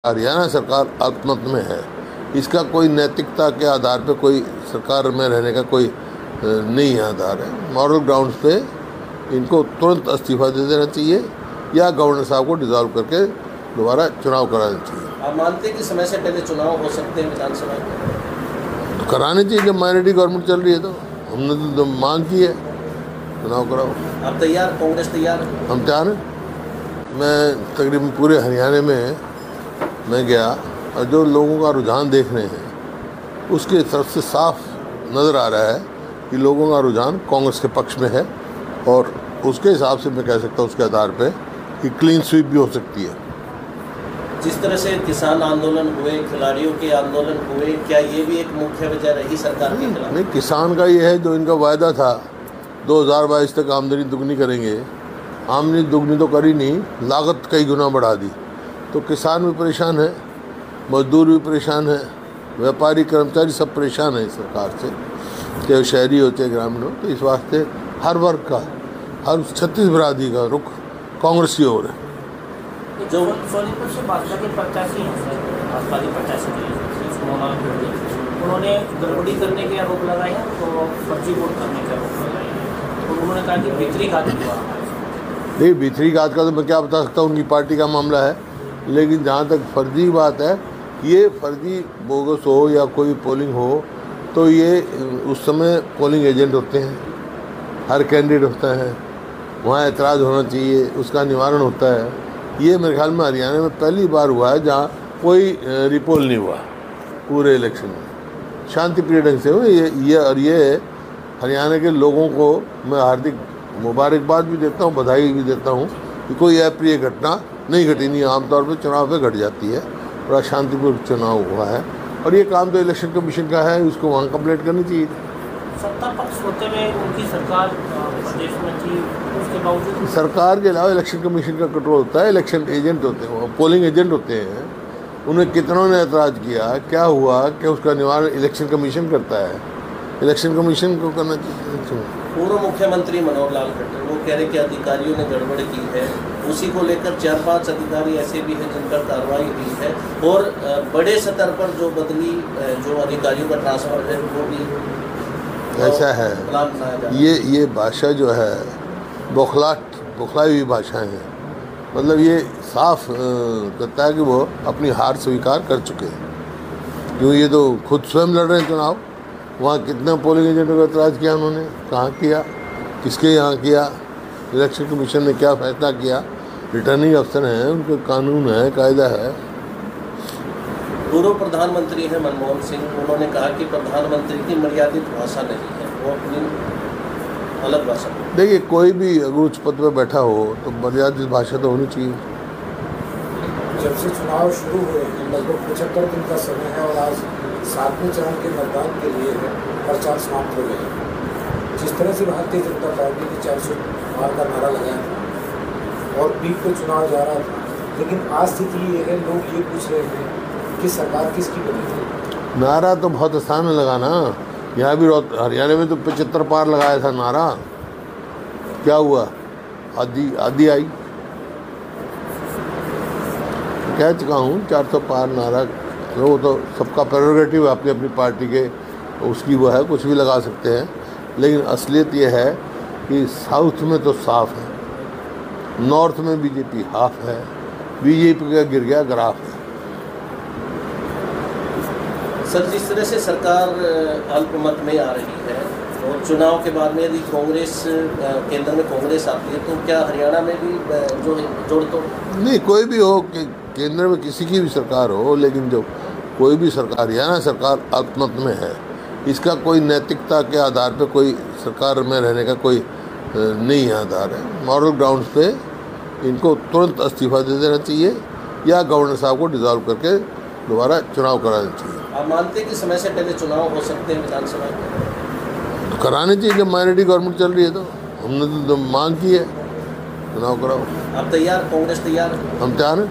हरियाणा सरकार अल्पमत में है। इसका कोई नैतिकता के आधार पे कोई सरकार में रहने का कोई नहीं आधार है। मॉरल ग्राउंड्स पे इनको तुरंत इस्तीफा दे देना चाहिए या गवर्नर साहब को डिसॉल्व करके दोबारा चुनाव कराना चाहिए। आप मानते हैं कि समय से पहले चुनाव हो सकते हैं विधानसभा में? तो कराने चाहिए। जब माइनॉरिटी गवर्नमेंट चल रही है तो हमने तो मांग की है चुनाव कराओ। आप तैयार, कांग्रेस तैयार? हम तैयार हैं। मैं तकरीबन पूरे हरियाणा में मैं गया और जो लोगों का रुझान देख रहे हैं उसके तरफ से साफ नज़र आ रहा है कि लोगों का रुझान कांग्रेस के पक्ष में है और उसके हिसाब से मैं कह सकता हूँ उसके आधार पे कि क्लीन स्वीप भी हो सकती है। जिस तरह से किसान आंदोलन हुए, खिलाड़ियों के आंदोलन हुए, क्या ये भी एक मुख्य वजह रही सरकार के खिलाफ? नहीं, किसान का ये है जो इनका वायदा था 2022 तक आमदनी दुगनी करेंगे। आमदनी दुगनी तो करी नहीं, लागत कई गुना बढ़ा दी। तो किसान भी परेशान है, मजदूर भी परेशान है, व्यापारी कर्मचारी सब परेशान है सरकार से, चाहे शहरी हो चाहे ग्रामीण हो। तो इस वास्ते हर वर्ग का, हर 36 बरादरी का रुख कांग्रेस की ओर है। जो सोनीपत से भाजपा के प्रत्याशी हैं सर, भाजपा के प्रत्याशी उन्होंने गड़बड़ी करने के आरोप लगाए हैं, तो फर्जी वोट करने के आरोप लगाए हैं, तो उन्होंने कहा कि भीतरी घात हुआ। नहीं, भीतरी घात का तो मैं क्या बता सकता हूँ, उनकी पार्टी का मामला है। लेकिन जहाँ तक फर्जी बात है, ये फर्जी बोगस हो या कोई पोलिंग हो तो ये उस समय पोलिंग एजेंट होते हैं, हर कैंडिडेट होता है, वहाँ एतराज़ होना चाहिए, उसका निवारण होता है। ये मेरे ख्याल में हरियाणा में पहली बार हुआ है जहाँ कोई रिपोल नहीं हुआ पूरे इलेक्शन में, शांतिप्रिय ढंग से हुए। ये हरियाणा के लोगों को मैं हार्दिक मुबारकबाद भी देता हूँ, बधाई भी देता हूँ कि कोई अप्रिय घटना नहीं घटी। नहीं, आमतौर पर चुनाव पे घट जाती है। बड़ा शांतिपूर्ण चुनाव हुआ है और ये काम तो इलेक्शन कमीशन का है, उसको वहाँ कंप्लेंट करनी चाहिए। सत्ता पक्ष होते हुए उनकी सरकार प्रदेश में थी, उसके बावजूद सरकार के अलावा इलेक्शन कमीशन का कंट्रोल होता है। इलेक्शन एजेंट होते हैं, वो पोलिंग एजेंट होते हैं। उन्हें कितनों ने ऐतराज़ किया, क्या हुआ कि उसका निवारण इलेक्शन कमीशन करता है, इलेक्शन कमीशन को करना चाहिए। पूर्व मुख्यमंत्री मनोहर लाल खट्टर वो कह रहे कि अधिकारियों ने गड़बड़ की है, उसी को लेकर 4-5 अधिकारी ऐसे भी हैं जिन पर कार्रवाई हुई है और बड़े स्तर पर जो बदली जो अधिकारियों का ट्रांसफर है वो भी ऐसा है। ये भाषा जो है बौखलाई हुई भाषाएं हैं। मतलब ये साफ कहता है कि वो अपनी हार स्वीकार कर चुके हैं, क्यों ये तो खुद स्वयं लड़ रहे हैं चुनाव। वहाँ कितने पोलिंग एजेंटों का एतराज़ किया उन्होंने, कहाँ किया, किसके यहाँ किया, इलेक्शन कमीशन ने क्या फैसला किया। रिटर्निंग अफसर हैं, उनके कानून है, कायदा है। पूर्व प्रधानमंत्री हैं मनमोहन सिंह, उन्होंने कहा कि प्रधानमंत्री की मर्यादित भाषा नहीं है, वो अपनी अलग भाषा। देखिए, कोई भी अगर उच्च पद पर बैठा हो तो मर्यादित भाषा तो होनी चाहिए। जब से चुनाव शुरू हुए हैं लगभग 75 दिन का समय है और आज 7वें चरण के मतदान के लिए प्रचार समाप्त हो गए हैं। जिस तरह से भारतीय जनता पार्टी ने 400 पार का नारा लगाया था और पीक पे चुनाव जा रहा था, लेकिन आज स्थिति ये है, लोग ये पूछ रहे हैं कि सरकार किसकी बनी थी। नारा तो बहुत आसान है लगाना। यहाँ भी हरियाणा में तो 75 पार लगाया था नारा, क्या हुआ, आधी आई। कह चुका हूँ 400 पार नारा, वो तो सबका प्रेरोगेटिव है, अपनी अपनी पार्टी के उसकी वो है, कुछ भी लगा सकते हैं। लेकिन असलियत ये है कि साउथ में तो साफ है, नॉर्थ में बीजेपी हाफ है, बीजेपी का गिर गया ग्राफ है। सर, जिस तरह से सरकार अल्पमत में आ रही है और चुनाव के बाद में यदि कांग्रेस केंद्र में कांग्रेस आती है तो क्या हरियाणा में भी जो जोड़ तो नहीं, कोई भी हो कि केंद्र में किसी की भी सरकार हो, लेकिन जो कोई भी सरकार, हरियाणा सरकार अल्पमत में है। इसका कोई नैतिकता के आधार पे कोई सरकार में रहने का कोई नहीं आधार है। मॉरल ग्राउंड्स पे इनको तुरंत इस्तीफा दे देना चाहिए या गवर्नर साहब को डिसॉल्व करके दोबारा चुनाव कराना चाहिए। आप मानते हैं कि समय से पहले चुनाव हो सकते हैं विधानसभा में? तो कराने चाहिए। जब माइनॉरिटी गवर्नमेंट चल रही है तो हमने तो मांग की है चुनाव कराओ। आप तैयार, कांग्रेस तैयार? हम तैयार हैं।